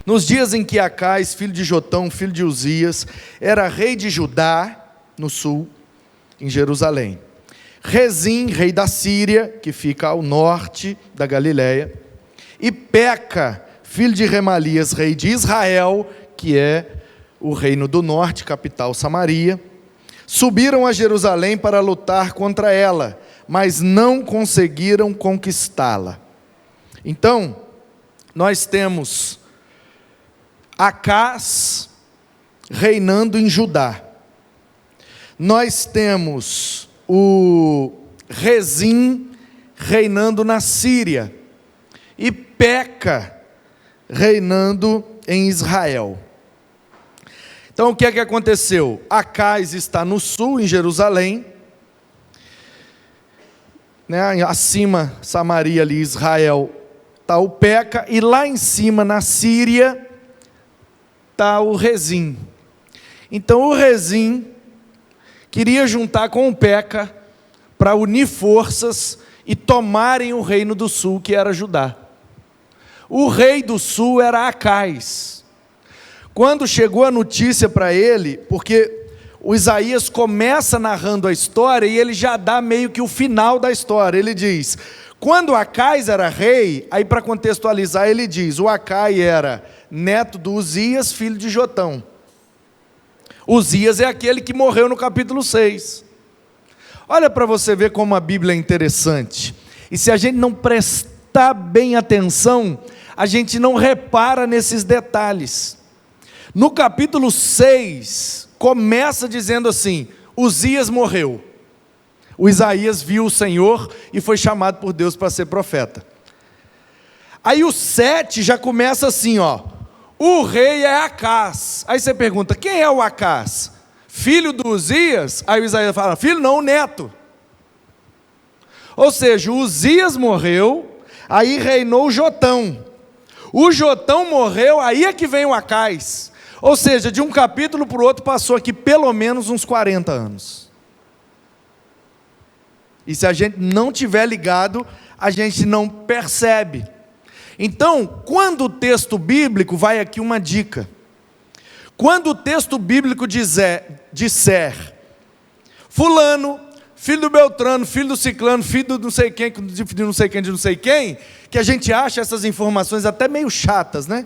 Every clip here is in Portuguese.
nos dias em que Acais, filho de Jotão, filho de Uzias, era rei de Judá, no sul, em Jerusalém. Rezim, rei da Síria, que fica ao norte da Galileia, e Peca, filho de Remalias, rei de Israel, que é o reino do norte, capital Samaria, subiram a Jerusalém para lutar contra ela, mas não conseguiram conquistá-la. Então, nós temos Acás reinando em Judá. Nós temos o Rezim reinando na Síria e Peca reinando em Israel. Então o que é que aconteceu? Acás está no sul, em Jerusalém, né? Acima, Samaria ali, Israel, está o Peca, e lá em cima, na Síria, está o Rezim. Então o Rezim queria juntar com o Peca para unir forças e tomarem o reino do sul, que era Judá. O rei do sul era Acás. Quando chegou a notícia para ele, porque o Isaías começa narrando a história e ele já dá meio que o final da história. Ele diz, quando Acás era rei, aí para contextualizar ele diz, o Acás era neto do Uzias, filho de Jotão. Uzias é aquele que morreu no capítulo 6. Olha para você ver como a Bíblia é interessante. E se a gente não prestar bem atenção, a gente não repara nesses detalhes. No capítulo 6, começa dizendo assim, Uzias morreu. O Isaías viu o Senhor e foi chamado por Deus para ser profeta. Aí o 7 já começa assim, ó. O rei é Acás. Aí você pergunta, quem é o Acás? Filho do Uzias? Aí o Isaías fala, filho não, neto. Ou seja, o Uzias morreu, aí reinou Jotão. O Jotão morreu, aí é que vem o Acás. Ou seja, de um capítulo para o outro passou aqui pelo menos uns 40 anos. E se a gente não tiver ligado, a gente não percebe. Então, quando o texto bíblico, vai aqui uma dica. Quando o texto bíblico disser fulano, filho do Beltrano, filho do Ciclano, filho do não sei quem, de não sei quem, de não sei quem, que a gente acha essas informações até meio chatas, né?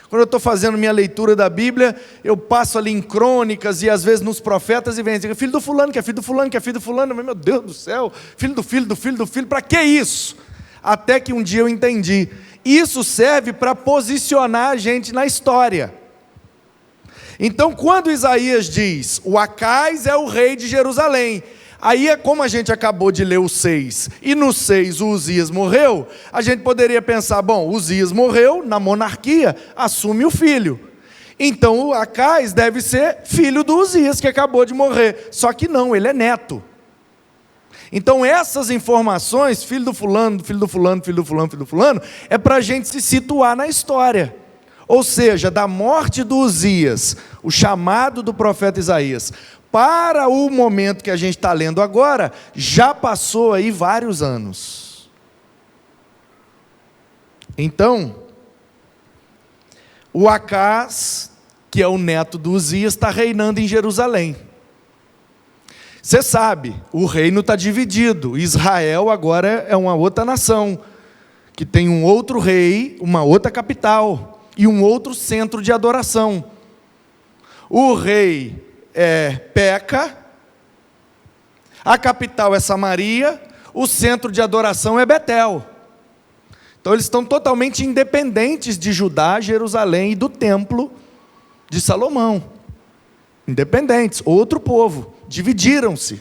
Quando eu estou fazendo minha leitura da Bíblia, eu passo ali em crônicas e às vezes nos profetas e vem dizer, filho do fulano, que é filho do fulano, que é filho do fulano, meu Deus do céu, filho do filho, do filho, do filho, para que isso? Até que um dia eu entendi, isso serve para posicionar a gente na história. Então quando Isaías diz, o Acás é o rei de Jerusalém, aí é como a gente acabou de ler o 6, e no 6 o Uzias morreu, a gente poderia pensar, bom, Uzias morreu, na monarquia, assume o filho. Então o Acás deve ser filho do Uzias, que acabou de morrer. Só que não, ele é neto. Então essas informações, filho do fulano, filho do fulano, filho do fulano, filho do fulano, é para a gente se situar na história. Ou seja, da morte do Uzias, o chamado do profeta Isaías, para o momento que a gente está lendo agora, já passou aí vários anos. Então, o Acás, que é o neto do Uzias, está reinando em Jerusalém. Você sabe, o reino está dividido. Israel agora é uma outra nação, que tem um outro rei, uma outra capital, e um outro centro de adoração. O rei é Peca, a capital é Samaria, o centro de adoração é Betel. Então eles estão totalmente independentes de Judá, Jerusalém e do templo de Salomão. Independentes, outro povo, dividiram-se.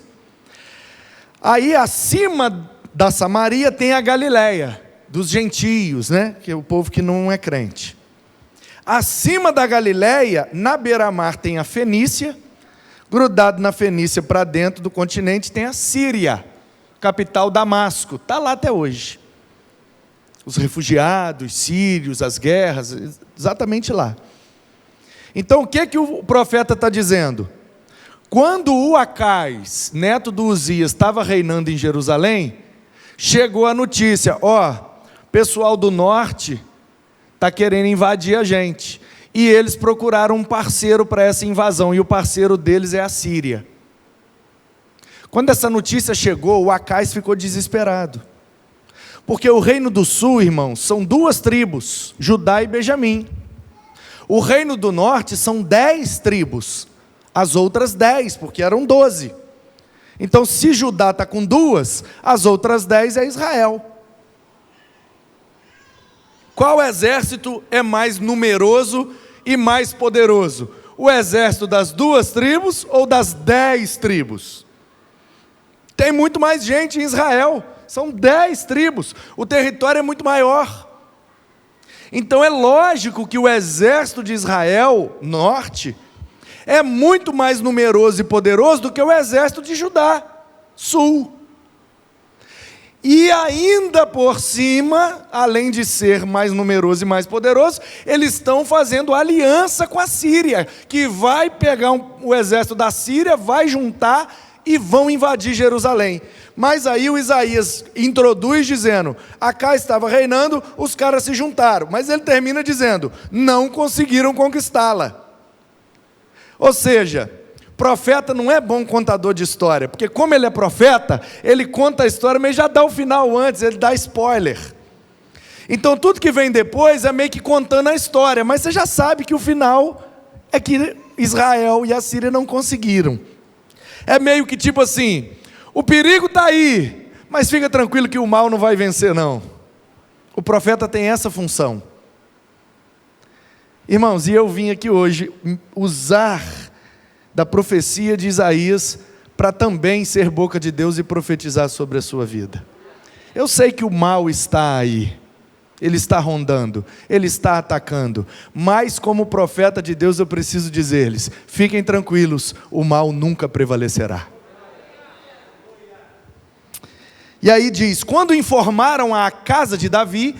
Aí acima da Samaria tem a Galileia, dos gentios, né? Que é o povo que não é crente. Acima da Galileia, na beira-mar tem a Fenícia, grudado na Fenícia para dentro do continente tem a Síria, capital Damasco, está lá até hoje. Os refugiados sírios, as guerras, exatamente lá. Então o que o profeta está dizendo? Quando o Acás, neto do Uzias, estava reinando em Jerusalém, chegou a notícia, pessoal do norte está querendo invadir a gente. e eles procuraram um parceiro para essa invasão, e o parceiro deles é a Síria. Quando essa notícia chegou, o Acais ficou desesperado, porque o reino do sul, irmãos, são 2 tribos, Judá e Benjamim. O reino do norte são 10 tribos, as outras 10, porque eram 12. Então, se Judá está com 2, as outras 10 é Israel. Qual exército é mais numeroso e mais poderoso? O exército das 2 tribos ou das 10 tribos? Tem muito mais gente em Israel, são 10 tribos, o território é muito maior. Então é lógico que o exército de Israel, norte, é muito mais numeroso e poderoso do que o exército de Judá, sul. E ainda por cima, além de ser mais numeroso e mais poderoso, eles estão fazendo aliança com a Síria, que vai pegar o exército da Síria, vai juntar e vão invadir Jerusalém. Mas aí o Isaías introduz dizendo, Acais estava reinando, os caras se juntaram. Mas ele termina dizendo, não conseguiram conquistá-la. Ou seja, profeta não é bom contador de história, porque como ele é profeta, ele conta a história, mas já dá o final antes, ele dá spoiler. Então tudo que vem depois é meio que contando a história, mas você já sabe que o final é que Israel e a Síria não conseguiram. É meio que tipo assim, o perigo está aí, mas fica tranquilo que o mal não vai vencer não. O profeta tem essa função. Irmãos, e eu vim aqui hoje usar da profecia de Isaías para também ser boca de Deus e profetizar sobre a sua vida. Eu sei que o mal está aí, ele está rondando, ele está atacando, mas como profeta de Deus eu preciso dizer-lhes, fiquem tranquilos, o mal nunca prevalecerá. E aí diz, quando informaram a casa de Davi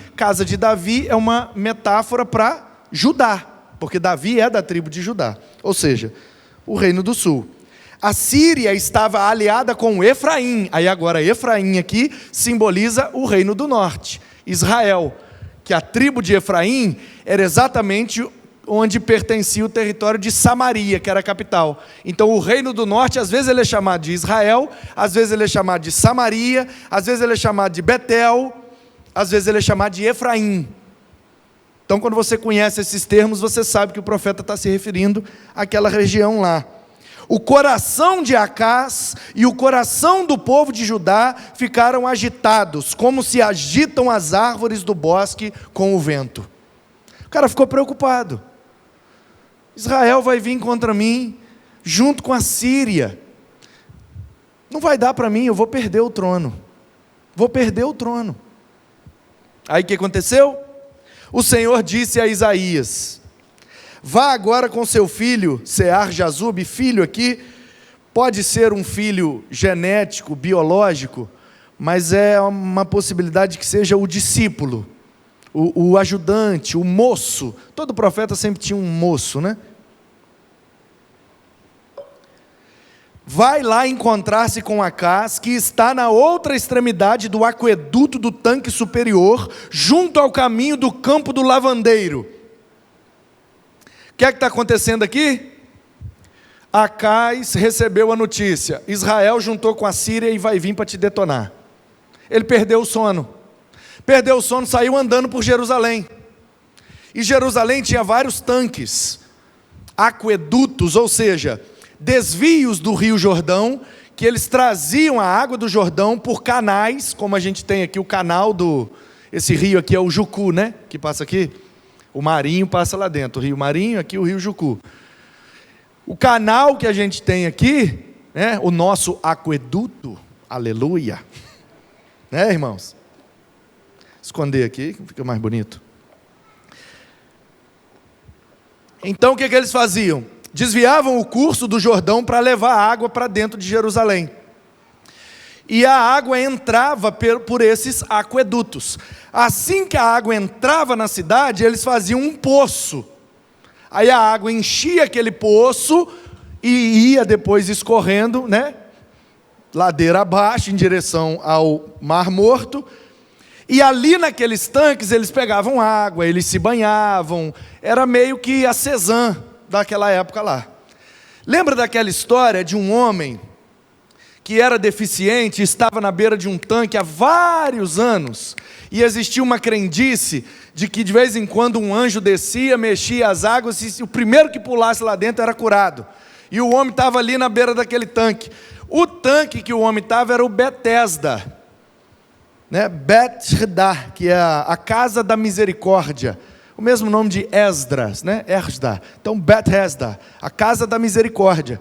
é uma metáfora para Judá, porque Davi é da tribo de Judá, ou seja, o reino do sul. A Síria estava aliada com Efraim, aí agora Efraim aqui simboliza o reino do norte, Israel, que a tribo de Efraim era exatamente onde pertencia o território de Samaria, que era a capital. Então o reino do norte, às vezes ele é chamado de Israel, às vezes ele é chamado de Samaria, às vezes ele é chamado de Betel, às vezes ele é chamado de Efraim. Então, quando você conhece esses termos, você sabe que o profeta está se referindo àquela região lá. O coração de Acás e o coração do povo de Judá ficaram agitados, como se agitam as árvores do bosque com o vento. O cara ficou preocupado. Israel vai vir contra mim, junto com a Síria. Não vai dar para mim, eu vou perder o trono. Vou perder o trono. Aí o que aconteceu? O Senhor disse a Isaías, vá agora com seu filho, Sear-Jazub, filho aqui, pode ser um filho genético, biológico, mas é uma possibilidade que seja o discípulo, o ajudante, o moço. Todo profeta sempre tinha um moço, né? Vai lá encontrar-se com Acás, que está na outra extremidade do aqueduto do tanque superior, junto ao caminho do campo do lavandeiro. O que é que está acontecendo aqui? Acás recebeu a notícia, Israel juntou com a Síria e vai vir para te detonar. Ele perdeu o sono, saiu andando por Jerusalém. E Jerusalém tinha vários tanques, aquedutos, ou seja, desvios do rio Jordão, que eles traziam a água do Jordão por canais, como a gente tem aqui o canal esse rio aqui é o Jucu, né, que passa aqui, o Marinho passa lá dentro, o rio Marinho, aqui o rio Jucu. O canal que a gente tem aqui, né, o nosso aqueduto, aleluia, né, irmãos? Esconder aqui, que fica mais bonito. Então o que eles faziam? Desviavam o curso do Jordão para levar a água para dentro de Jerusalém. E a água entrava por esses aquedutos. Assim que a água entrava na cidade, eles faziam um poço. Aí a água enchia aquele poço e ia depois escorrendo, né, ladeira abaixo, em direção ao Mar Morto. E ali naqueles tanques eles pegavam água, eles se banhavam, era meio que a Cezanne daquela época lá. Lembra daquela história de um homem que era deficiente, estava na beira de um tanque há vários anos, e existia uma crendice de que de vez em quando um anjo descia, mexia as águas, e o primeiro que pulasse lá dentro era curado. E o homem estava ali na beira daquele tanque. O tanque que o homem estava era o Betesda, né? Bethesda, que é a casa da misericórdia, o mesmo nome de Esdras, né? Esdra. Então Bethesda, a casa da misericórdia.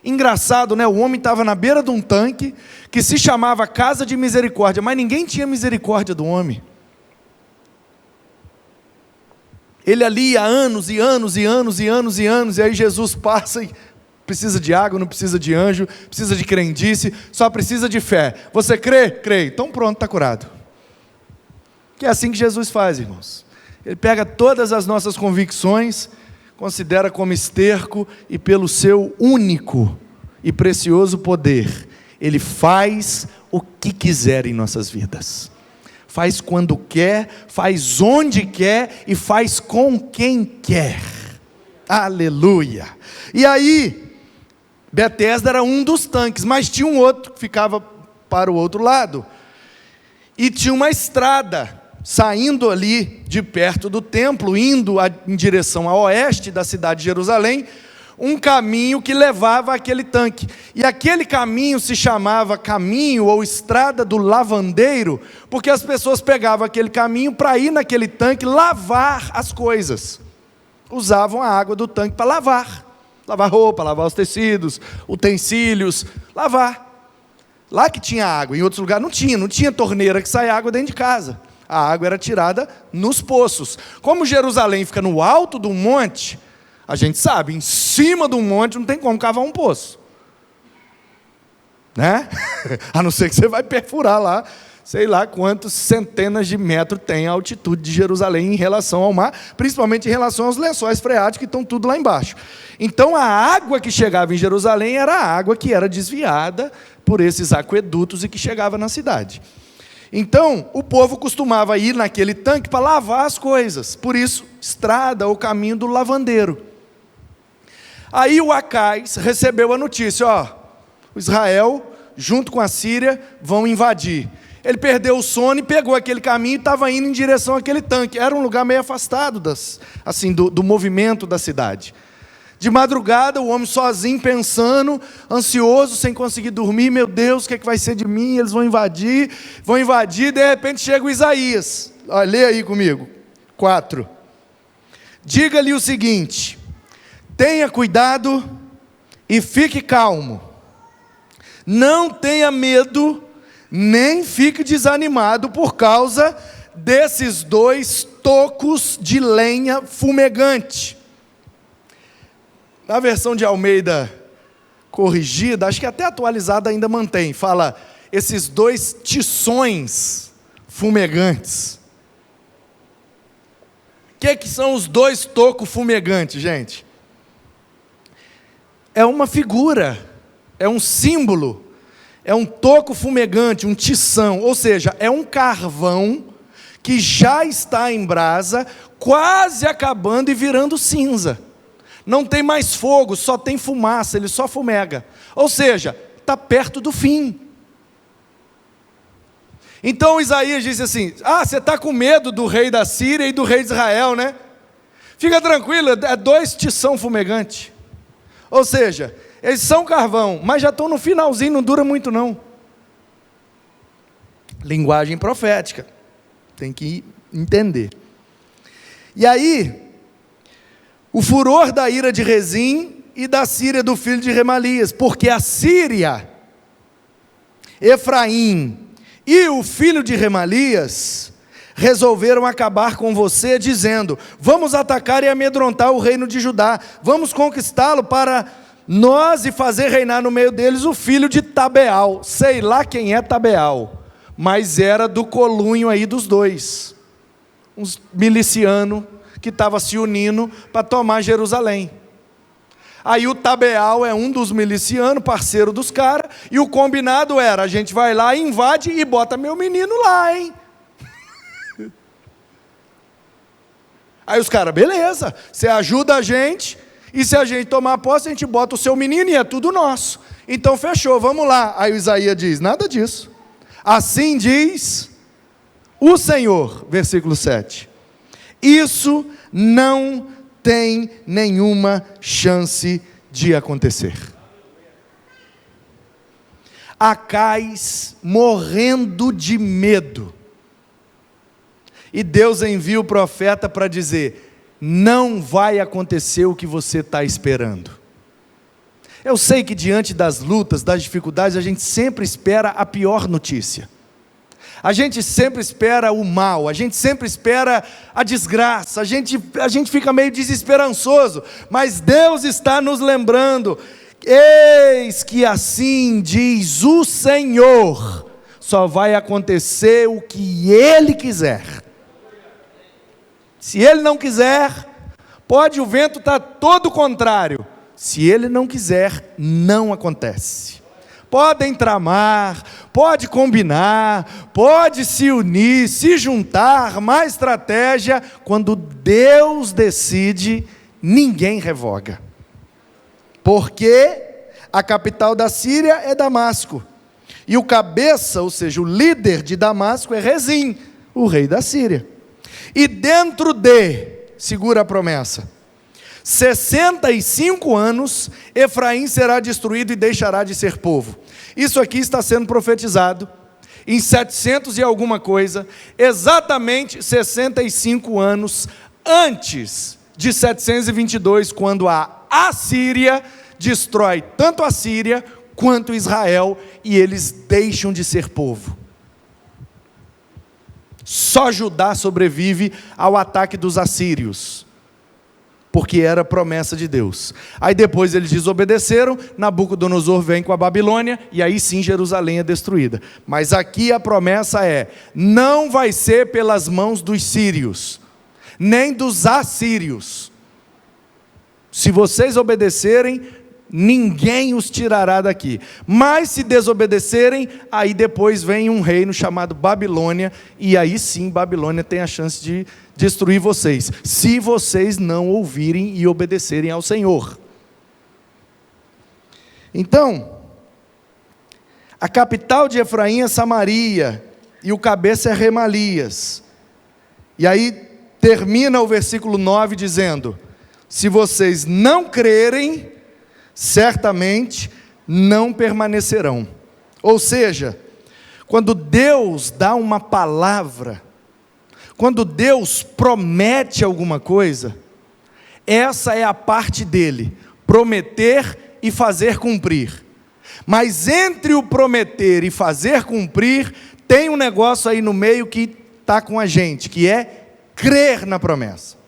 Engraçado, né? O homem estava na beira de um tanque que se chamava casa de misericórdia, mas ninguém tinha misericórdia do homem. Ele ali há anos e anos e anos e anos e anos, e aí Jesus passa e precisa de água, não precisa de anjo, precisa de crendice, só precisa de fé. Você crê? Crê. Então pronto, está curado. Que é assim que Jesus faz, irmãos. Ele pega todas as nossas convicções, considera como esterco, e pelo seu único e precioso poder, Ele faz o que quiser em nossas vidas. Faz quando quer, faz onde quer e faz com quem quer. Aleluia! E aí, Betesda era um dos tanques, mas tinha um outro que ficava para o outro lado. E tinha uma estrada saindo ali de perto do templo, indo em direção a oeste da cidade de Jerusalém, um caminho que levava àquele tanque. E aquele caminho se chamava caminho ou estrada do lavandeiro, porque as pessoas pegavam aquele caminho para ir naquele tanque lavar as coisas. Usavam a água do tanque para lavar roupa, lavar os tecidos, utensílios, lavar. Lá que tinha água, em outros lugares não tinha torneira que saia água dentro de casa. A água era tirada nos poços. Como Jerusalém fica no alto do monte, a gente sabe, em cima do monte não tem como cavar um poço, né? A não ser que você vai perfurar lá, sei lá quantos centenas de metros tem a altitude de Jerusalém em relação ao mar, principalmente em relação aos lençóis freáticos que estão tudo lá embaixo. Então a água que chegava em Jerusalém era a água que era desviada por esses aquedutos e que chegava na cidade. Então o povo costumava ir naquele tanque para lavar as coisas, por isso estrada ou caminho do lavandeiro. Aí o Acais recebeu a notícia, o Israel junto com a Síria vão invadir. Ele perdeu o sono e pegou aquele caminho e estava indo em direção àquele tanque. Era um lugar meio afastado do movimento da cidade. De madrugada, o homem sozinho, pensando, ansioso, sem conseguir dormir. Meu Deus, o que vai ser de mim? Eles vão invadir. De repente chega o Isaías. Olha, lê aí comigo. 4. Diga-lhe o seguinte: tenha cuidado e fique calmo. Não tenha medo, nem fique desanimado por causa desses 2 tocos de lenha fumegante. Na versão de Almeida corrigida, acho que até atualizada ainda mantém, fala esses 2 tições fumegantes. O que são os 2 tocos fumegantes, gente? É uma figura, é um símbolo, é um toco fumegante, um tição, ou seja, é um carvão que já está em brasa, quase acabando e virando cinza. Não tem mais fogo, só tem fumaça, ele só fumega. Ou seja, está perto do fim. Então Isaías disse assim: você está com medo do rei da Síria e do rei de Israel, né? Fica tranquilo, é 2 tição fumegante. Ou seja, eles são carvão, mas já estão no finalzinho, não dura muito não. Linguagem profética, tem que entender. E aí, o furor da ira de Rezim e da Síria do filho de Remalias, porque a Síria, Efraim e o filho de Remalias resolveram acabar com você, dizendo: vamos atacar e amedrontar o reino de Judá, vamos conquistá-lo para nós e fazer reinar no meio deles o filho de Tabeal. Sei lá quem é Tabeal, mas era do colunho aí dos 2, uns milicianos que estavam se unindo para tomar Jerusalém. Aí o Tabeal é um dos milicianos, parceiro dos caras, e o combinado era: a gente vai lá, invade e bota meu menino lá, hein? Aí os caras, beleza, você ajuda a gente, e se a gente tomar posse, a gente bota o seu menino e é tudo nosso. Então fechou, vamos lá. Aí o Isaías diz, nada disso. Assim diz o Senhor, versículo 7. Isso não tem nenhuma chance de acontecer. Acais morrendo de medo. E Deus envia o profeta para dizer, não vai acontecer o que você está esperando. Eu sei que diante das lutas, das dificuldades, a gente sempre espera a pior notícia. A gente sempre espera o mal, a gente sempre espera a desgraça, a gente fica meio desesperançoso, mas Deus está nos lembrando, eis que assim diz o Senhor, só vai acontecer o que Ele quiser. Se Ele não quiser, pode o vento estar todo contrário, se Ele não quiser, não acontece. Podem tramar, pode combinar, pode se unir, se juntar, mais estratégia, quando Deus decide, ninguém revoga. Porque a capital da Síria é Damasco, e o cabeça, ou seja, o líder de Damasco é Rezim, o rei da Síria. E dentro segura a promessa, 65 anos, Efraim será destruído e deixará de ser povo. Isso aqui está sendo profetizado em 700 e alguma coisa, exatamente 65 anos antes de 722, quando a Assíria destrói tanto a Síria quanto Israel, e eles deixam de ser povo. Só Judá sobrevive ao ataque dos assírios, porque era promessa de Deus. Aí depois eles desobedeceram, Nabucodonosor vem com a Babilônia, e aí sim Jerusalém é destruída. Mas aqui a promessa é, não vai ser pelas mãos dos sírios, nem dos assírios. Se vocês obedecerem, ninguém os tirará daqui. Mas se desobedecerem, aí depois vem um reino chamado Babilônia, e aí sim Babilônia tem a chance de destruir vocês, se vocês não ouvirem e obedecerem ao Senhor. Então, a capital de Efraim é Samaria, e o cabeça é Remalias. E aí termina o versículo 9 dizendo, se vocês não crerem, certamente não permanecerão. Ou seja, quando Deus dá uma palavra, quando Deus promete alguma coisa, essa é a parte dele, prometer e fazer cumprir. Mas entre o prometer e fazer cumprir, tem um negócio aí no meio que está com a gente, que é crer na promessa.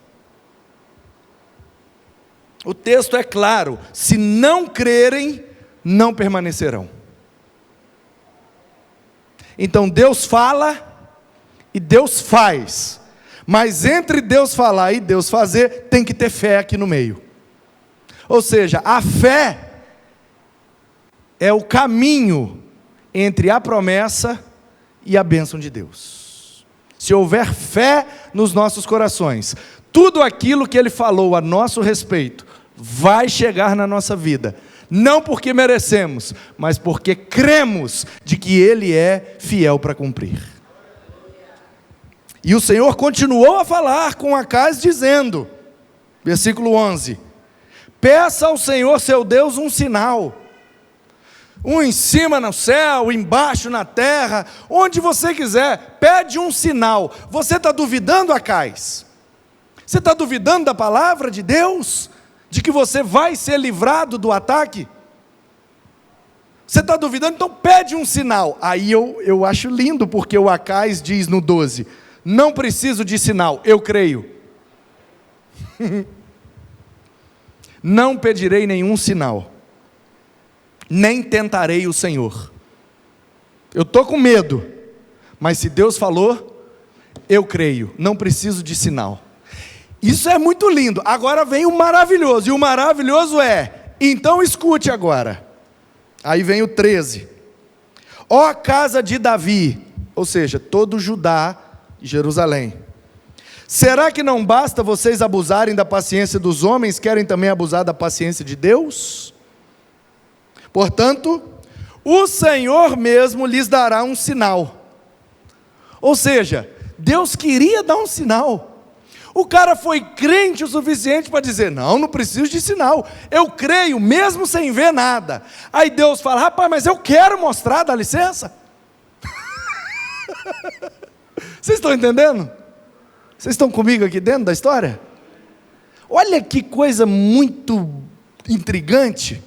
O texto é claro, se não crerem, não permanecerão. Então Deus fala e Deus faz, mas entre Deus falar e Deus fazer, tem que ter fé aqui no meio. Ou seja, a fé é o caminho entre a promessa e a bênção de Deus. Se houver fé nos nossos corações, tudo aquilo que Ele falou a nosso respeito, vai chegar na nossa vida, não porque merecemos, mas porque cremos de que Ele é fiel para cumprir. E o Senhor continuou a falar com Acais dizendo, versículo 11, peça ao Senhor seu Deus um sinal, um em cima no céu, embaixo na terra, onde você quiser, pede um sinal. Você está duvidando, Acais? Você está duvidando da palavra de Deus? De que você vai ser livrado do ataque? Você está duvidando? Então pede um sinal. Aí eu acho lindo, porque o Acais diz no 12, não preciso de sinal, eu creio. Não pedirei nenhum sinal, nem tentarei o Senhor. Eu estou com medo, mas se Deus falou, eu creio, não preciso de sinal. Isso é muito lindo. Agora vem o maravilhoso, e o maravilhoso é, então escute agora. Aí vem o 13. Ó casa de Davi, ou seja, todo Judá e Jerusalém, Será que não basta vocês abusarem da paciência dos homens, querem também abusar da paciência de Deus? Portanto, o Senhor mesmo lhes dará um sinal. Ou seja, Deus queria dar um sinal. O cara foi crente o suficiente para dizer, não preciso de sinal, eu creio mesmo sem ver nada. Aí Deus fala, rapaz, mas eu quero mostrar, dá licença. Vocês estão entendendo? Vocês estão comigo aqui dentro da história? Olha que coisa muito intrigante.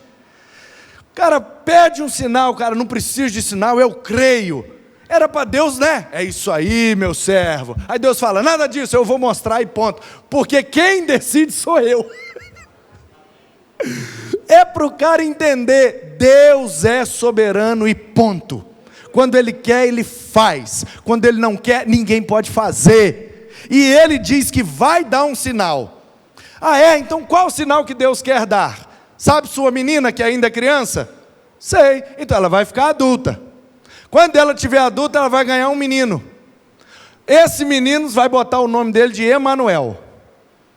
O cara pede um sinal, cara, não preciso de sinal, eu creio. Era para Deus, né? É isso aí, meu servo. Aí Deus fala, nada disso, eu vou mostrar e ponto. Porque quem decide sou eu. É para o cara entender, Deus é soberano e ponto. Quando Ele quer, Ele faz. Quando Ele não quer, ninguém pode fazer. E Ele diz que vai dar um sinal. Ah é? Então qual o sinal que Deus quer dar? Sabe sua menina que ainda é criança? Sei, então ela vai ficar adulta. Quando ela tiver adulta, ela vai ganhar um menino. Esse menino vai botar o nome dele de Emanuel,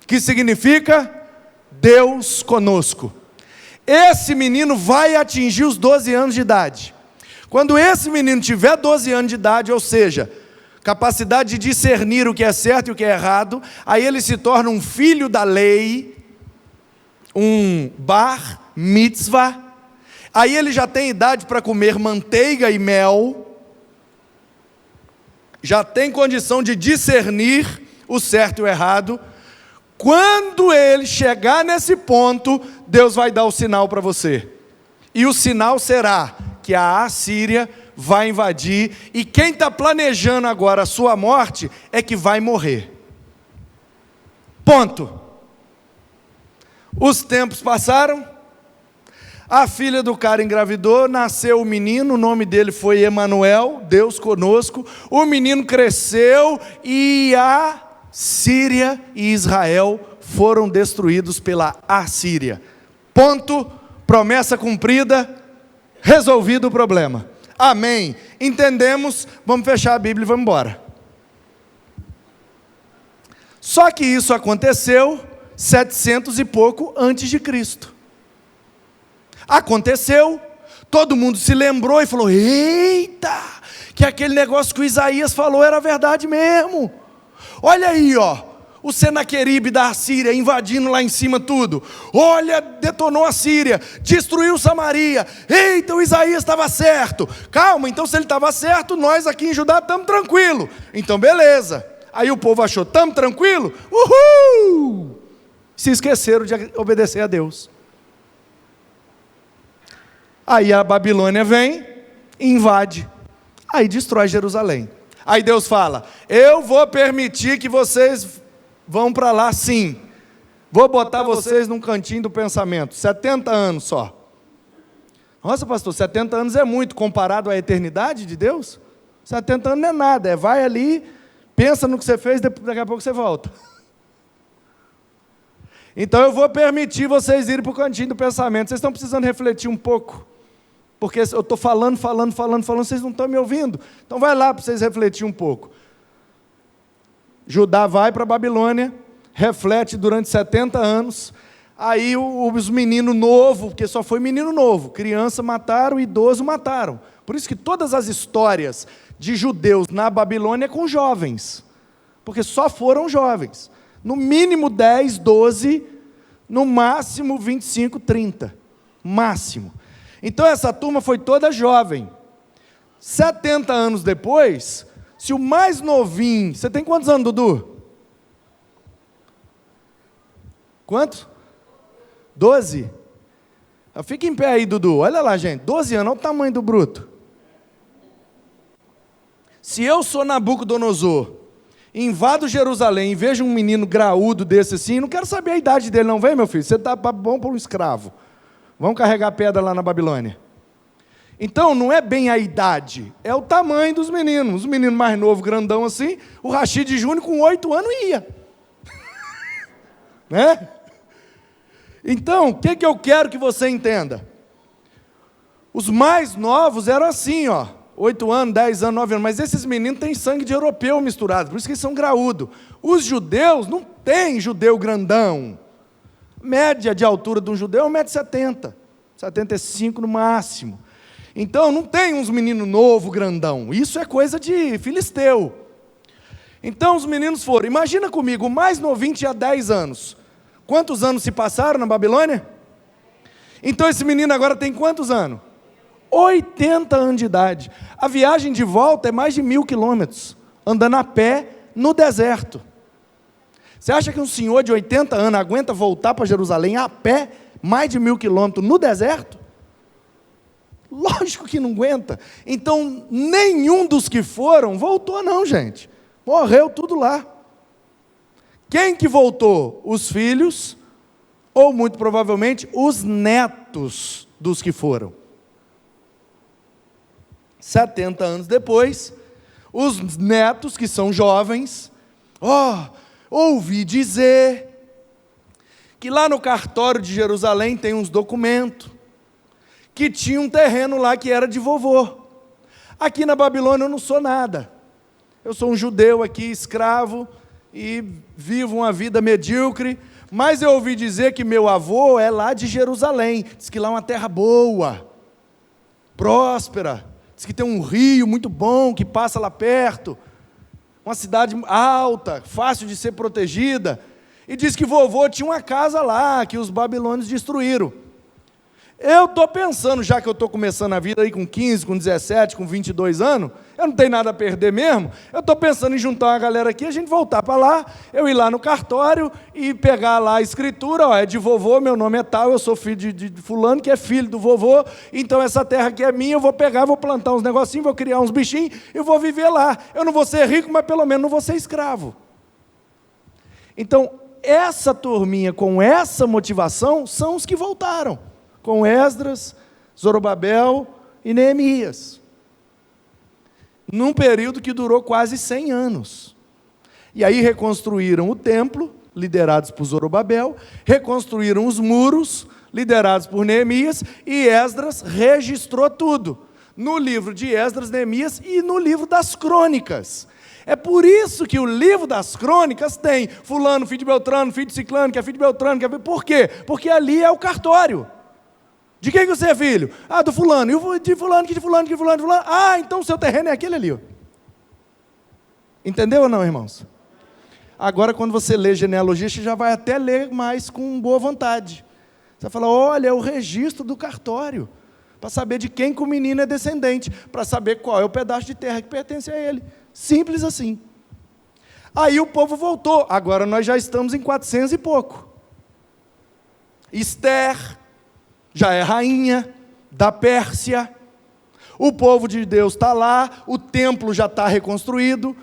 que significa Deus conosco. Esse menino vai atingir os 12 anos de idade. Quando esse menino tiver 12 anos de idade, ou seja, capacidade de discernir o que é certo e o que é errado, aí ele se torna um filho da lei, um bar mitzvah. Aí ele já tem idade para comer manteiga e mel, já tem condição de discernir o certo e o errado. Quando ele chegar nesse ponto, Deus vai dar o sinal para você. E o sinal será que a Assíria vai invadir, e quem está planejando agora a sua morte é que vai morrer. Ponto. Os tempos passaram. A filha do cara engravidou, nasceu o menino, o nome dele foi Emanuel, Deus conosco. O menino cresceu e a Síria e Israel foram destruídos pela Assíria. Ponto, promessa cumprida, resolvido o problema. Amém. Entendemos, vamos fechar a Bíblia e vamos embora. Só que isso aconteceu 700 e pouco antes de Cristo. Aconteceu, todo mundo se lembrou e falou, eita, que aquele negócio que o Isaías falou era verdade mesmo. Olha aí, o Senaqueribe da Assíria invadindo lá em cima tudo. Olha, detonou a Síria, destruiu Samaria. Eita, o Isaías estava certo. Calma, então se ele estava certo, nós aqui em Judá estamos tranquilos. Então beleza. Aí o povo achou, estamos tranquilos? Uhul! Se esqueceram de obedecer a Deus. Aí a Babilônia vem, invade, aí destrói Jerusalém. Aí Deus fala, eu vou permitir que vocês vão para lá sim. Vou botar vocês num cantinho do pensamento, 70 anos só. Nossa pastor, 70 anos é muito comparado à eternidade de Deus? 70 anos não é nada, vai ali, pensa no que você fez, daqui a pouco você volta. Então eu vou permitir vocês irem para o cantinho do pensamento. Vocês estão precisando refletir um pouco. Porque eu estou falando, vocês não estão me ouvindo. Então vai lá para vocês refletirem um pouco. Judá vai para a Babilônia, reflete durante 70 anos, aí os meninos novos, porque só foi menino novo, criança mataram, idoso mataram. Por isso que todas as histórias de judeus na Babilônia é com jovens, porque só foram jovens. No mínimo 10, 12, no máximo 25, 30. Máximo. Então essa turma foi toda jovem. 70 anos depois, se o mais novinho... Você tem quantos anos, Dudu? Quanto? 12? Fica em pé aí, Dudu. Olha lá, gente. 12 anos, olha o tamanho do bruto. Se eu sou Nabucodonosor, invado Jerusalém e vejo um menino graúdo desse assim, não quero saber a idade dele não, vem meu filho, você está bom para um escravo. Vamos carregar pedra lá na Babilônia. Então, não é bem a idade, é o tamanho dos meninos. Os meninos mais novos, grandão assim, o Rashid Júnior com 8 anos ia. Né? Então, o que eu quero que você entenda? Os mais novos eram assim, 8 anos, 10 anos, 9 anos, mas esses meninos têm sangue de europeu misturado, por isso que eles são graúdos. Os judeus não têm judeu grandão. Média de altura de um judeu é 1,70 m, 75 no máximo. Então não tem uns meninos novos, grandão. Isso é coisa de filisteu. Então os meninos foram, imagina comigo, o mais novinho tinha 10 anos. Quantos anos se passaram na Babilônia? Então esse menino agora tem quantos anos? 80 anos de idade. A viagem de volta é mais de 1.000 quilômetros, andando a pé no deserto. Você acha que um senhor de 80 anos aguenta voltar para Jerusalém a pé, mais de 1.000 quilômetros no deserto? Lógico que não aguenta. Então, nenhum dos que foram voltou não, gente. Morreu tudo lá. Quem que voltou? Os filhos, ou muito provavelmente, os netos dos que foram. 70 anos depois, os netos, que são jovens, ouvi dizer que lá no cartório de Jerusalém tem uns documentos, que tinha um terreno lá que era de vovô. Aqui na Babilônia eu não sou nada. Eu sou um judeu aqui, escravo, e vivo uma vida medíocre, mas eu ouvi dizer que meu avô é lá de Jerusalém. Diz que lá é uma terra boa, próspera. Diz que tem um rio muito bom que passa lá perto. Uma cidade alta, fácil de ser protegida. E diz que vovô tinha uma casa lá, que os babilônios destruíram. Eu estou pensando, já que eu estou começando a vida aí com 15, com 17, com 22 anos, eu não tenho nada a perder mesmo, eu estou pensando em juntar uma galera aqui, a gente voltar para lá, eu ir lá no cartório e pegar lá a escritura, é de vovô, meu nome é tal, eu sou filho de fulano, que é filho do vovô, então essa terra aqui é minha, eu vou pegar, vou plantar uns negocinhos, vou criar uns bichinhos e vou viver lá. Eu não vou ser rico, mas pelo menos não vou ser escravo. Então, essa turminha com essa motivação são os que voltaram. Com Esdras, Zorobabel e Neemias, num período que durou quase 100 anos. E aí reconstruíram o templo, liderados por Zorobabel, reconstruíram os muros, liderados por Neemias, e Esdras registrou tudo, no livro de Esdras, Neemias e no livro das crônicas. É por isso que o livro das crônicas tem fulano, filho de Beltrano, filho de Ciclano, que é filho de Beltrano, que é filho... Por quê? Porque ali é o cartório. De quem que você é filho? Ah, do fulano. E de fulano, que de fulano, que de fulano, de fulano. Ah, então o seu terreno é aquele ali. Ó. Entendeu ou não, irmãos? Agora, quando você lê genealogia, você já vai até ler mais com boa vontade. Você vai falar, olha, é o registro do cartório. Para saber de quem que o menino é descendente. Para saber qual é o pedaço de terra que pertence a ele. Simples assim. Aí o povo voltou. Agora nós já estamos em 400 e pouco. Esther já é rainha da Pérsia, o povo de Deus está lá, o templo já está reconstruído,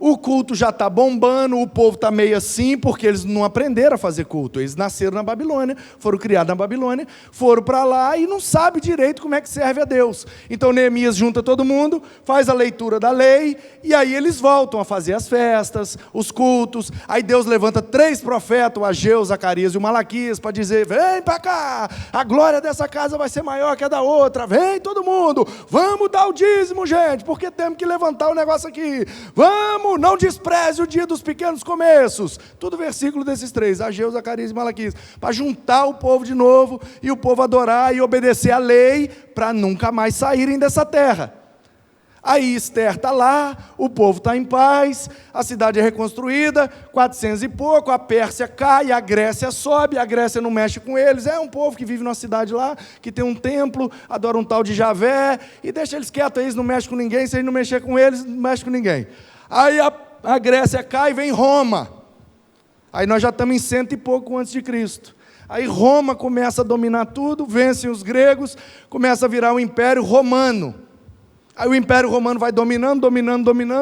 o culto já está bombando, o povo está meio assim, porque eles não aprenderam a fazer culto, eles nasceram na Babilônia, foram criados na Babilônia, foram para lá e não sabem direito como é que serve a Deus. Então Neemias junta todo mundo, faz a leitura da lei, e aí eles voltam a fazer as festas, os cultos, aí Deus levanta 3 profetas, o Ageu, Zacarias e o Malaquias, para dizer, vem para cá, a glória dessa casa vai ser maior que a da outra, vem todo mundo, vamos dar o dízimo, gente, porque temos que levantar o negócio aqui, vamos, não despreze o dia dos pequenos começos. Tudo versículo desses 3, Ageu, Zacarias e Malaquias, para juntar o povo de novo, e o povo adorar e obedecer a lei, para nunca mais saírem dessa terra. Aí Esther está lá, o povo está em paz, a cidade é reconstruída, 400 e pouco, a Pérsia cai, a Grécia sobe, a Grécia não mexe com eles, é um povo que vive numa cidade lá, que tem um templo, adora um tal de Javé, e deixa eles quietos, eles não mexem com ninguém, se eles não mexer com eles, não mexe com ninguém. Aí a Grécia cai e vem Roma. Aí nós já estamos em 100 e pouco antes de Cristo. Aí Roma começa a dominar tudo, vencem os gregos, começa a virar um império romano. Aí o império romano vai dominando,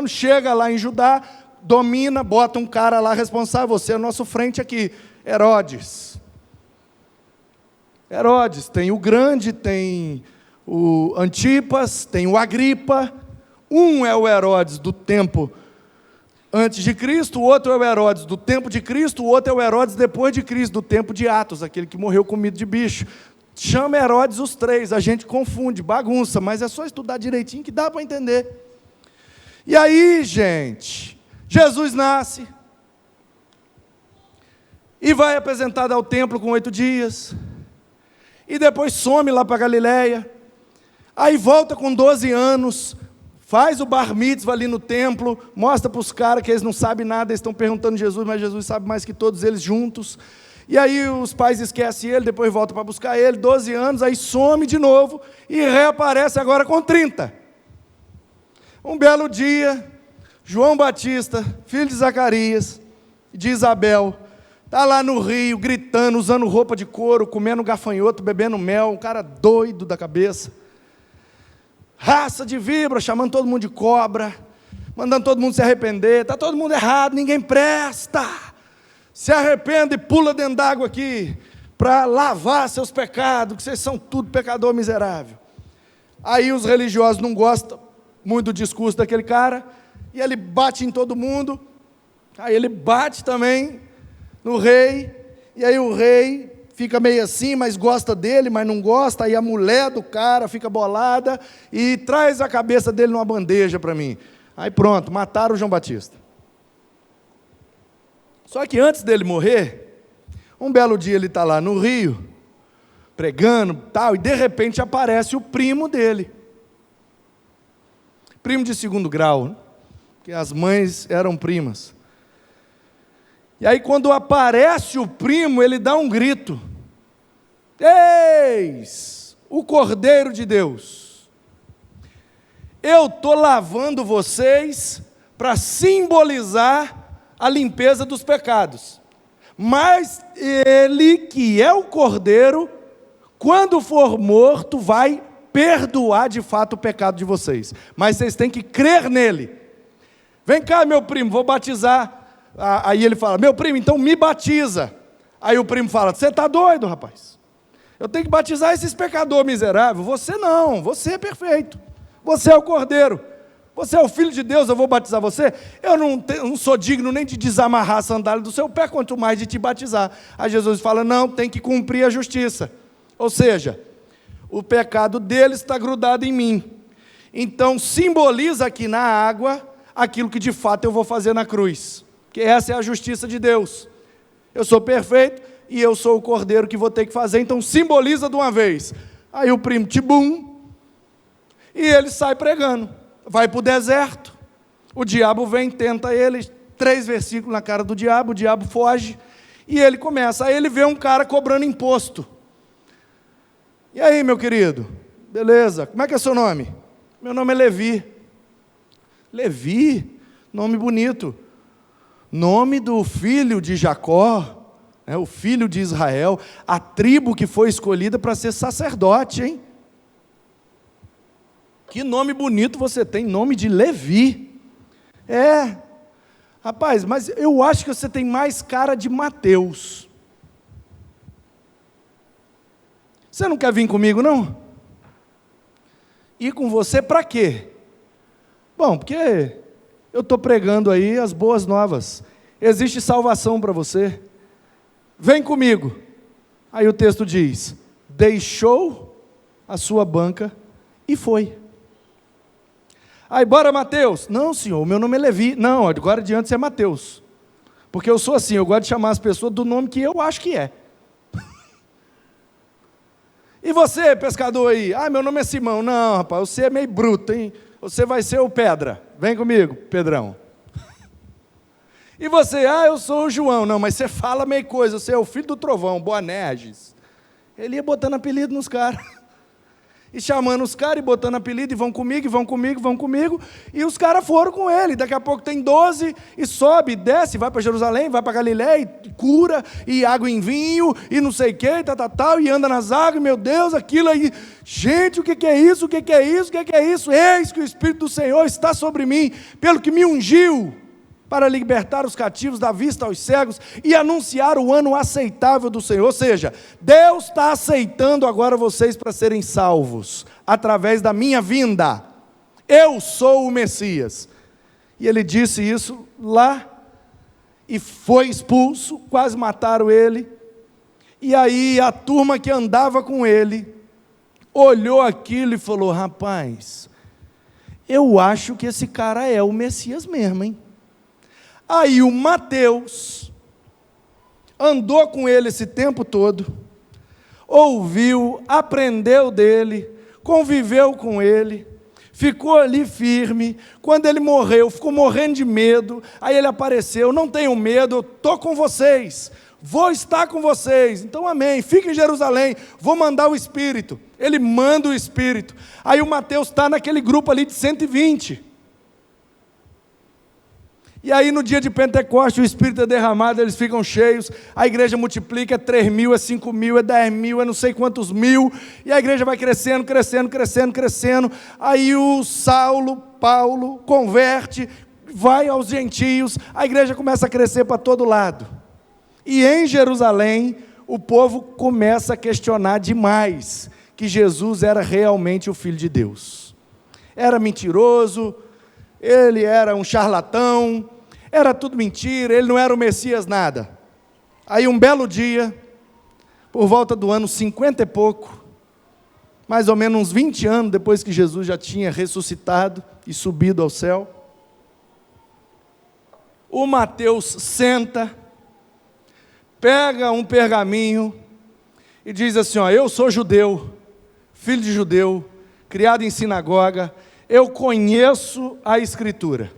chega lá em Judá, domina, bota um cara lá responsável, você é o nosso frente aqui, Herodes. Herodes, tem o grande, tem o Antipas, tem o Agripa. Um é o Herodes do tempo antes de Cristo, o outro é o Herodes do tempo de Cristo, o outro é o Herodes depois de Cristo, do tempo de Atos, aquele que morreu comido de bicho. chama Herodes os três, a gente confunde, bagunça, mas é só estudar direitinho que dá para entender. E aí, gente, Jesus nasce, e vai apresentado ao templo com 8 dias, e depois some lá para Galileia, aí volta com 12 anos, faz o bar mitzvah ali no templo, mostra para os caras que eles não sabem nada, eles estão perguntando a Jesus, mas Jesus sabe mais que todos eles juntos. E aí os pais esquecem ele, depois voltam para buscar ele, 12 anos, aí some de novo e reaparece agora com 30. Um belo dia, João Batista, filho de Zacarias, de Isabel, está lá no rio, gritando, usando roupa de couro, comendo gafanhoto, bebendo mel, um cara doido da cabeça. Raça de víbora, chamando todo mundo de cobra, mandando todo mundo se arrepender, está todo mundo errado, ninguém presta. Se arrepende e pula dentro d'água aqui, para lavar seus pecados, que vocês são tudo pecador miserável. Aí os religiosos não gostam muito do discurso daquele cara, e ele bate em todo mundo, aí ele bate também no rei, e aí o rei fica meio assim, mas gosta dele, mas não gosta, aí a mulher do cara fica bolada, e traz a cabeça dele numa bandeja para mim. Aí pronto, mataram o João Batista. Só que antes dele morrer, um belo dia ele está lá no rio, pregando, tal, e de repente aparece o primo dele. Primo de 2º grau, porque as mães eram primas. E aí quando aparece o primo, ele dá um grito. Eis o Cordeiro de Deus. Eu estou lavando vocês para simbolizar a limpeza dos pecados. Mas ele, que é o Cordeiro, quando for morto, vai perdoar de fato o pecado de vocês. Mas vocês têm que crer nele. Vem cá, meu primo, vou batizar. Aí ele fala, meu primo, então me batiza. Aí o primo fala, você está doido, rapaz? Eu tenho que batizar esses pecadores miseráveis. Você não, você é perfeito. Você é o Cordeiro. Você é o Filho de Deus, eu vou batizar você? Eu não sou digno nem de desamarrar a sandália do seu pé, quanto mais de te batizar. Aí Jesus fala, não, tem que cumprir a justiça. Ou seja, o pecado deles está grudado em mim. Então, simboliza aqui na água aquilo que de fato eu vou fazer na cruz. Que essa é a justiça de Deus. Eu sou perfeito e eu sou o Cordeiro que vou ter que fazer, então simboliza de uma vez. Aí o primo, tibum, e ele sai pregando. Vai para o deserto, o diabo vem, tenta ele, 3 versículos na cara do diabo, o diabo foge, e ele começa, aí ele vê um cara cobrando imposto. E aí, meu querido, beleza, como é que é seu nome? Meu nome é Levi. Levi, nome bonito, nome do filho de Jacó, o filho de Israel, a tribo que foi escolhida para ser sacerdote, hein? Que nome bonito você tem, nome de Levi. Rapaz, mas eu acho que você tem mais cara de Mateus. Você não quer vir comigo, não? Ir com você para quê? Bom, porque eu estou pregando aí as boas novas. Existe salvação para você. Vem comigo. Aí o texto diz, deixou a sua banca e foi. Aí, bora Mateus. Não, senhor, o meu nome é Levi. Não, agora adiante você é Mateus. Porque eu sou assim, eu gosto de chamar as pessoas do nome que eu acho que é. E você, pescador aí? Meu nome é Simão. Não, rapaz, você é meio bruto, hein? Você vai ser o Pedra. Vem comigo, Pedrão. E você? Eu sou o João. Não, mas você fala meio coisa, você é o filho do trovão, Boanerges. Ele ia botando apelido nos caras. E chamando os caras e botando apelido, e vão comigo, e vão comigo, vão comigo, e os caras foram com ele. Daqui a pouco tem 12, e sobe, desce, vai para Jerusalém, vai para Galileia, e cura, e água em vinho, e não sei o que, tal, e anda nas águas, meu Deus, aquilo aí. Gente, o que é isso? O que é isso? O que é isso? Eis que o Espírito do Senhor está sobre mim, pelo que me ungiu, para libertar os cativos, dar vista aos cegos e anunciar o ano aceitável do Senhor. Ou seja, Deus está aceitando agora vocês para serem salvos, através da minha vinda. Eu sou o Messias. E ele disse isso lá, e foi expulso, quase mataram ele. E aí a turma que andava com ele olhou aquilo e falou: rapaz, eu acho que esse cara é o Messias mesmo, hein? Aí o Mateus andou com ele esse tempo todo, ouviu, aprendeu dele, conviveu com ele, ficou ali firme. Quando ele morreu, ficou morrendo de medo. Aí ele apareceu: não tenham medo, eu estou com vocês, vou estar com vocês. Então amém, fique em Jerusalém, vou mandar o Espírito. Ele manda o Espírito. Aí o Mateus está naquele grupo ali de 120. E aí no dia de Pentecostes o Espírito é derramado, eles ficam cheios, a igreja multiplica, é 3.000, é 5.000, é 10.000, é não sei quantos mil, e a igreja vai crescendo, crescendo, crescendo, crescendo. Aí o Paulo converte, vai aos gentios, a igreja começa a crescer para todo lado. E em Jerusalém o povo começa a questionar demais que Jesus era realmente o Filho de Deus. Era mentiroso, ele era um charlatão, era tudo mentira, ele não era o Messias nada. Aí um belo dia, por volta do ano 50 e pouco, mais ou menos uns 20 anos depois que Jesus já tinha ressuscitado e subido ao céu, o Mateus senta, pega um pergaminho e diz assim: ó, eu sou judeu, filho de judeu, criado em sinagoga, eu conheço a Escritura,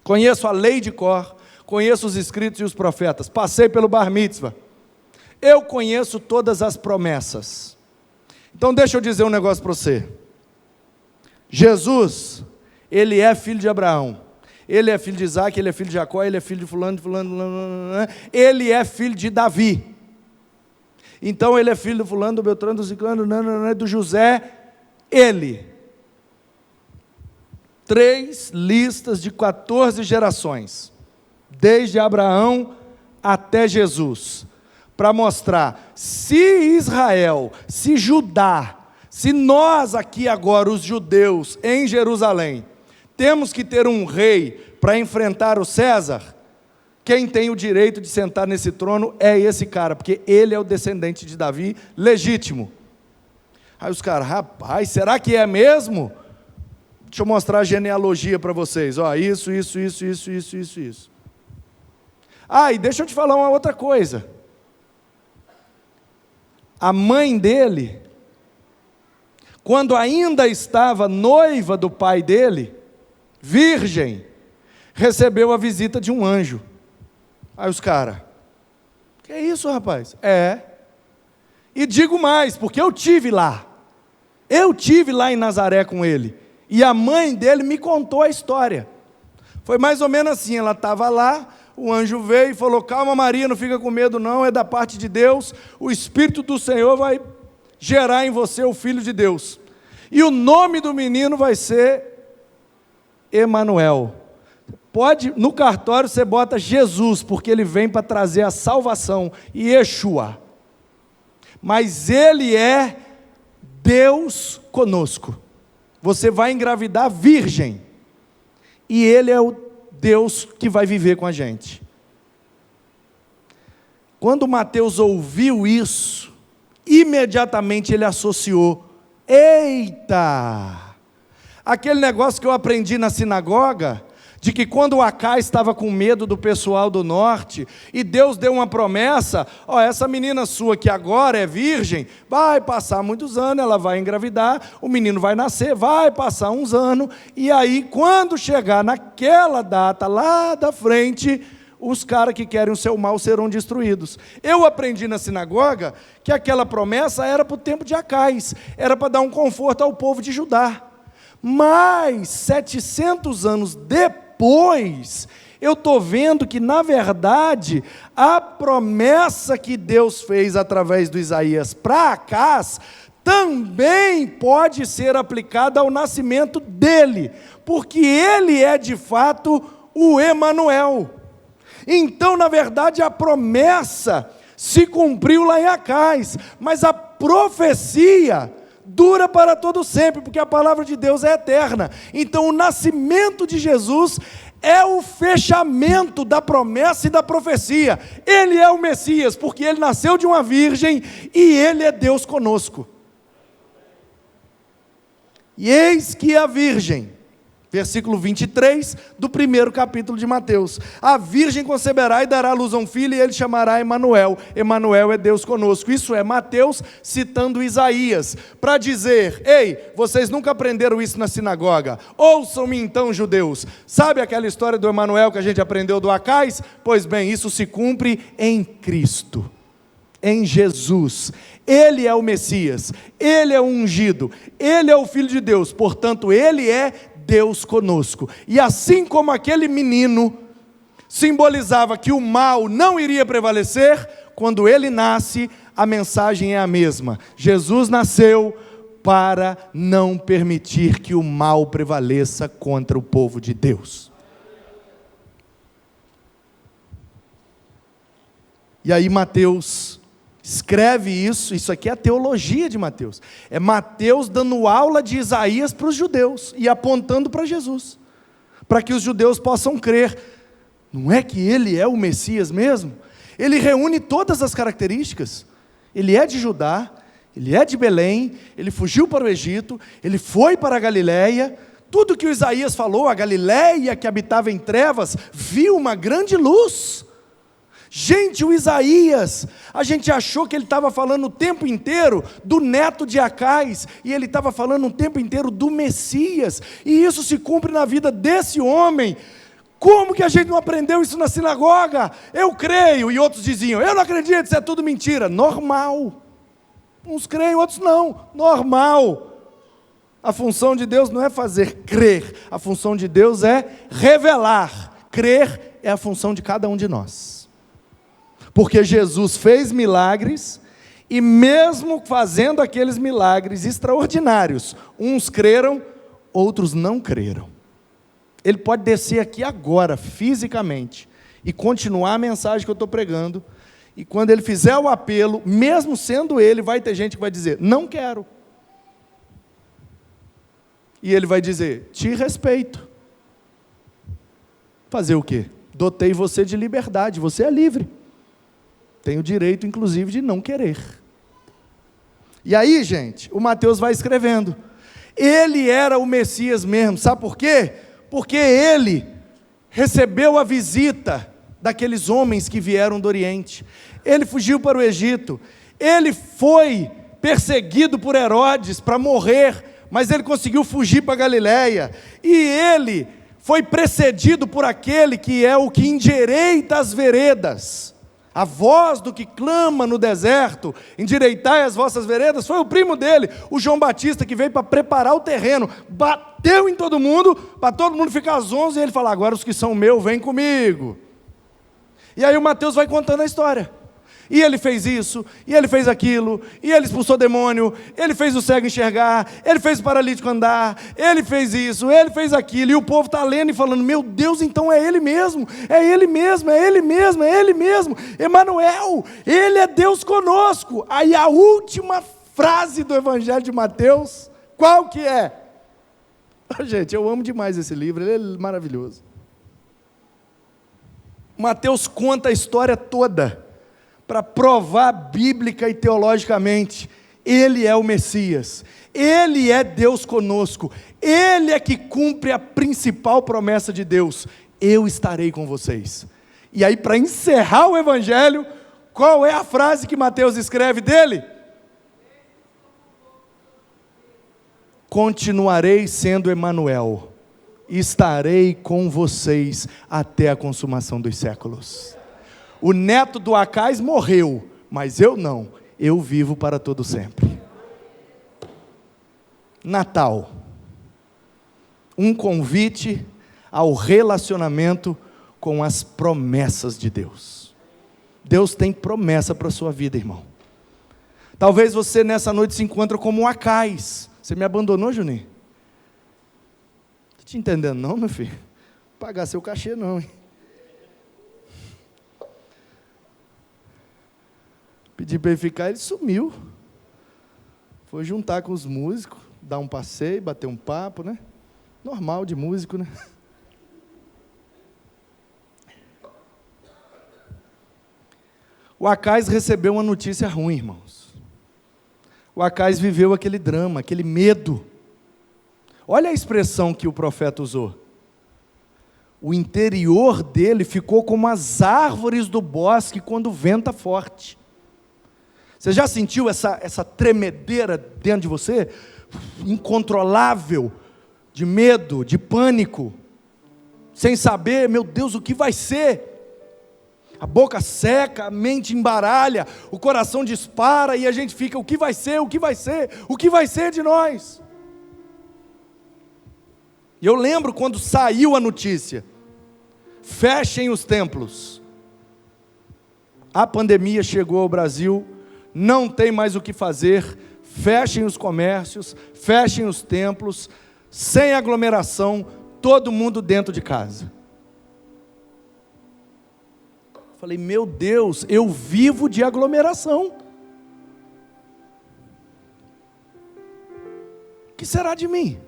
conheço a lei de cor, conheço os escritos e os profetas, passei pelo bar mitzvah, eu conheço todas as promessas. Então deixa eu dizer um negócio para você. Jesus, ele é filho de Abraão, ele é filho de Isaac, ele é filho de Jacó, ele é filho de fulano, ele é filho de Davi. Então ele é filho do fulano, do Beltrano, do Ciclano, do José. Ele. 3 listas de 14 gerações, desde Abraão até Jesus, para mostrar, se Israel, se Judá, se nós aqui agora, os judeus, em Jerusalém, temos que ter um rei para enfrentar o César, quem tem o direito de sentar nesse trono é esse cara, porque ele é o descendente de Davi, legítimo. Aí os caras: rapaz, será que é mesmo? Deixa eu mostrar a genealogia para vocês. Ó, isso. Ah, e deixa eu te falar uma outra coisa. A mãe dele, quando ainda estava noiva do pai dele, virgem, recebeu a visita de um anjo. Aí os caras: que é isso, rapaz? É. E digo mais, porque eu tive lá em Nazaré com ele, e a mãe dele me contou a história. Foi mais ou menos assim: ela estava lá, o anjo veio e falou: calma Maria, não fica com medo não, é da parte de Deus, o Espírito do Senhor vai gerar em você o Filho de Deus, e o nome do menino vai ser Emanuel. No cartório você bota Jesus, porque ele vem para trazer a salvação, e Yeshua. Mas ele é Deus conosco. Você vai engravidar virgem, e ele é o Deus que vai viver com a gente. Quando Mateus ouviu isso, imediatamente ele associou: eita! Aquele negócio que eu aprendi na sinagoga, de que quando o Acá estava com medo do pessoal do norte, e Deus deu uma promessa: ó, essa menina sua que agora é virgem, vai passar muitos anos, ela vai engravidar, o menino vai nascer, vai passar uns anos, e aí quando chegar naquela data lá da frente, os caras que querem o seu mal serão destruídos. Eu aprendi na sinagoga que aquela promessa era para o tempo de Acais, era para dar um conforto ao povo de Judá. Mas 700 anos depois, eu estou vendo que, na verdade, a promessa que Deus fez através do Isaías para Acás também pode ser aplicada ao nascimento dele, porque ele é de fato o Emanuel. Então, na verdade, a promessa se cumpriu lá em Acás, mas a profecia dura para todo sempre, porque a palavra de Deus é eterna. Então o nascimento de Jesus é o fechamento da promessa e da profecia. Ele é o Messias, porque ele nasceu de uma virgem e ele é Deus conosco. E eis que a virgem, versículo 23 do primeiro capítulo de Mateus, a virgem conceberá e dará à luz a um filho, e ele chamará Emanuel. Emanuel é Deus conosco. Isso é Mateus citando Isaías, para dizer: ei, vocês nunca aprenderam isso na sinagoga? Ouçam-me então, judeus. Sabe aquela história do Emanuel que a gente aprendeu do Acais? Pois bem, isso se cumpre em Cristo, em Jesus. Ele é o Messias, ele é o ungido, ele é o Filho de Deus, portanto ele é Deus conosco. E assim como aquele menino simbolizava que o mal não iria prevalecer, quando ele nasce, a mensagem é a mesma. Jesus nasceu para não permitir que o mal prevaleça contra o povo de Deus. E aí Mateus escreve isso aqui é a teologia de Mateus. É Mateus dando aula de Isaías para os judeus e apontando para Jesus, para que os judeus possam crer. Não é que ele é o Messias mesmo? Ele reúne todas as características. Ele é de Judá, ele é de Belém, ele fugiu para o Egito, ele foi para a Galileia. Tudo que o Isaías falou, a Galileia que habitava em trevas, viu uma grande luz. Gente, o Isaías, a gente achou que ele estava falando o tempo inteiro do neto de Acais, e ele estava falando o tempo inteiro do Messias, e isso se cumpre na vida desse homem. Como que a gente não aprendeu isso na sinagoga? Eu creio, e outros diziam, eu não acredito, isso é tudo mentira. Normal. Uns creem, outros não. Normal. A função de Deus não é fazer crer, a função de Deus é revelar. Crer é a função de cada um de nós. Porque Jesus fez milagres, e mesmo fazendo aqueles milagres extraordinários, uns creram, outros não creram. Ele pode descer aqui agora, fisicamente, e continuar a mensagem que eu estou pregando, e quando ele fizer o apelo, mesmo sendo ele, vai ter gente que vai dizer, não quero. E ele vai dizer, te respeito. Fazer o quê? Dotei você de liberdade, você é livre. Tem o direito, inclusive, de não querer. E aí, gente, o Mateus vai escrevendo. Ele era o Messias mesmo, sabe por quê? Porque ele recebeu a visita daqueles homens que vieram do Oriente. Ele fugiu para o Egito. Ele foi perseguido por Herodes para morrer, mas ele conseguiu fugir para a Galileia. E ele foi precedido por aquele que é o que endireita as veredas. A voz do que clama no deserto, endireitai as vossas veredas, foi o primo dele, o João Batista, que veio para preparar o terreno, bateu em todo mundo, para todo mundo ficar zonzo, e ele fala, agora os que são meus, vem comigo. E aí o Mateus vai contando a história. E ele fez isso, e ele fez aquilo, e ele expulsou demônio, ele fez o cego enxergar, ele fez o paralítico andar, ele fez isso, ele fez aquilo, e o povo está lendo e falando, meu Deus, então é ele mesmo, é ele mesmo, é ele mesmo, é ele mesmo, Emanuel, ele é Deus conosco. Aí a última frase do Evangelho de Mateus, qual que é? Gente, eu amo demais esse livro, ele é maravilhoso. Mateus conta a história toda, para provar bíblica e teologicamente, ele é o Messias, ele é Deus conosco, ele é que cumpre a principal promessa de Deus, eu estarei com vocês. E aí, para encerrar o Evangelho, qual é a frase que Mateus escreve dele? Continuarei sendo Emanuel, estarei com vocês até a consumação dos séculos. O neto do Acais morreu, mas eu não, eu vivo para todo sempre. Natal, um convite ao relacionamento com as promessas de Deus. Deus tem promessa para a sua vida, irmão. Talvez você nessa noite se encontre como um Acais. Você me abandonou, Juninho? Não estou te entendendo não, meu filho. Pagar seu cachê não, hein? Pedi para ele ficar, ele sumiu. Foi juntar com os músicos, dar um passeio, bater um papo, né? Normal de músico, né? O Acais recebeu uma notícia ruim, irmãos. O Acais viveu aquele drama, aquele medo. Olha a expressão que o profeta usou. O interior dele ficou como as árvores do bosque quando venta forte. Você já sentiu essa tremedeira dentro de você? Incontrolável, de medo, de pânico, sem saber, meu Deus, o que vai ser? A boca seca, a mente embaralha, o coração dispara e a gente fica, o que vai ser, o que vai ser, o que vai ser de nós? E eu lembro quando saiu a notícia, fechem os templos. A pandemia chegou ao Brasil, não tem mais o que fazer, fechem os comércios, fechem os templos, sem aglomeração, todo mundo dentro de casa. Falei, meu Deus, eu vivo de aglomeração. O que será de mim?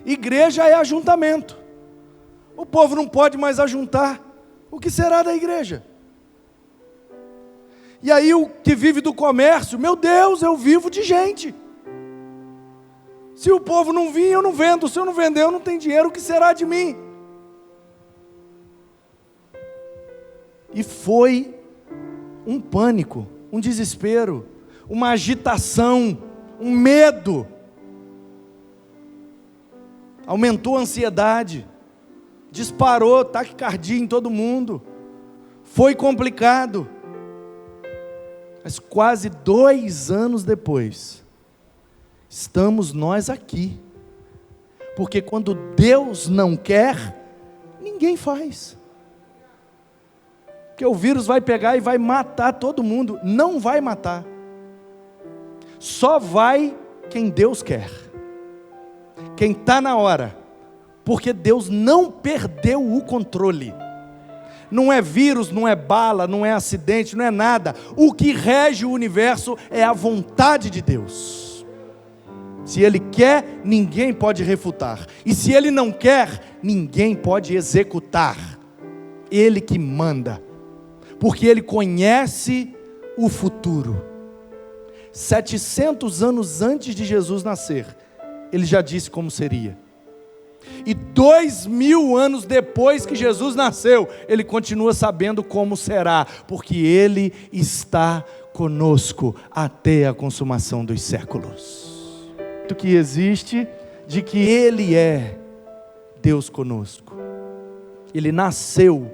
Igreja é ajuntamento. O povo não pode mais ajuntar. O que será da igreja? E aí o que vive do comércio, meu Deus, eu vivo de gente. Se o povo não vir, eu não vendo. Se eu não vender, eu não tenho dinheiro. O que será de mim? E foi um pânico, um desespero, uma agitação, um medo. Aumentou a ansiedade, disparou taquicardia em todo mundo. Foi complicado. Mas quase 2 anos depois, estamos nós aqui. Porque quando Deus não quer, ninguém faz. Porque o vírus vai pegar e vai matar todo mundo. Não vai matar. Só vai quem Deus quer. Quem está na hora. Porque Deus não perdeu o controle. Não é vírus, não é bala, não é acidente, não é nada. O que rege o universo é a vontade de Deus. Se Ele quer, ninguém pode refutar. E se Ele não quer, ninguém pode executar. Ele que manda. Porque Ele conhece o futuro. 700 anos antes de Jesus nascer, Ele já disse como seria. E 2000 anos depois que Jesus nasceu, Ele continua sabendo como será, porque Ele está conosco até a consumação dos séculos. O que existe de que Ele é Deus conosco. Ele nasceu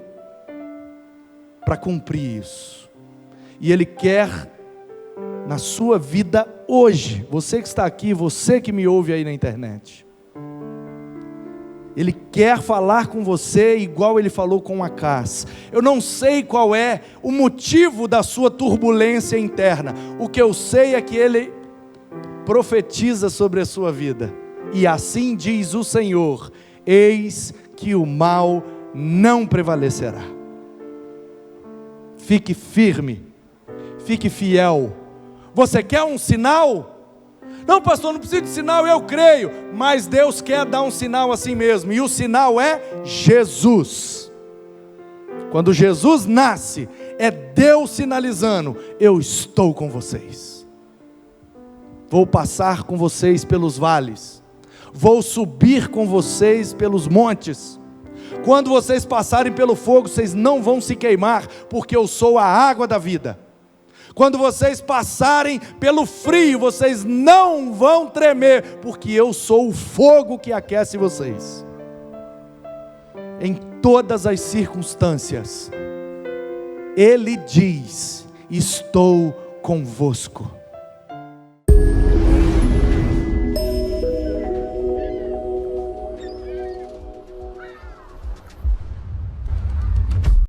para cumprir isso. E Ele quer na sua vida hoje, você que está aqui, você que me ouve aí na internet, Ele quer falar com você igual Ele falou com Acás. Eu não sei qual é o motivo da sua turbulência interna. O que eu sei é que Ele profetiza sobre a sua vida. E assim diz o Senhor: eis que o mal não prevalecerá. Fique firme, fique fiel. Você quer um sinal? Não, pastor, não precisa de sinal, eu creio. Mas Deus quer dar um sinal assim mesmo. E o sinal é Jesus. Quando Jesus nasce, é Deus sinalizando: eu estou com vocês. Vou passar com vocês pelos vales. Vou subir com vocês pelos montes. Quando vocês passarem pelo fogo, vocês não vão se queimar, porque eu sou a água da vida. Quando vocês passarem pelo frio, vocês não vão tremer, porque eu sou o fogo que aquece vocês. Em todas as circunstâncias, Ele diz: estou convosco.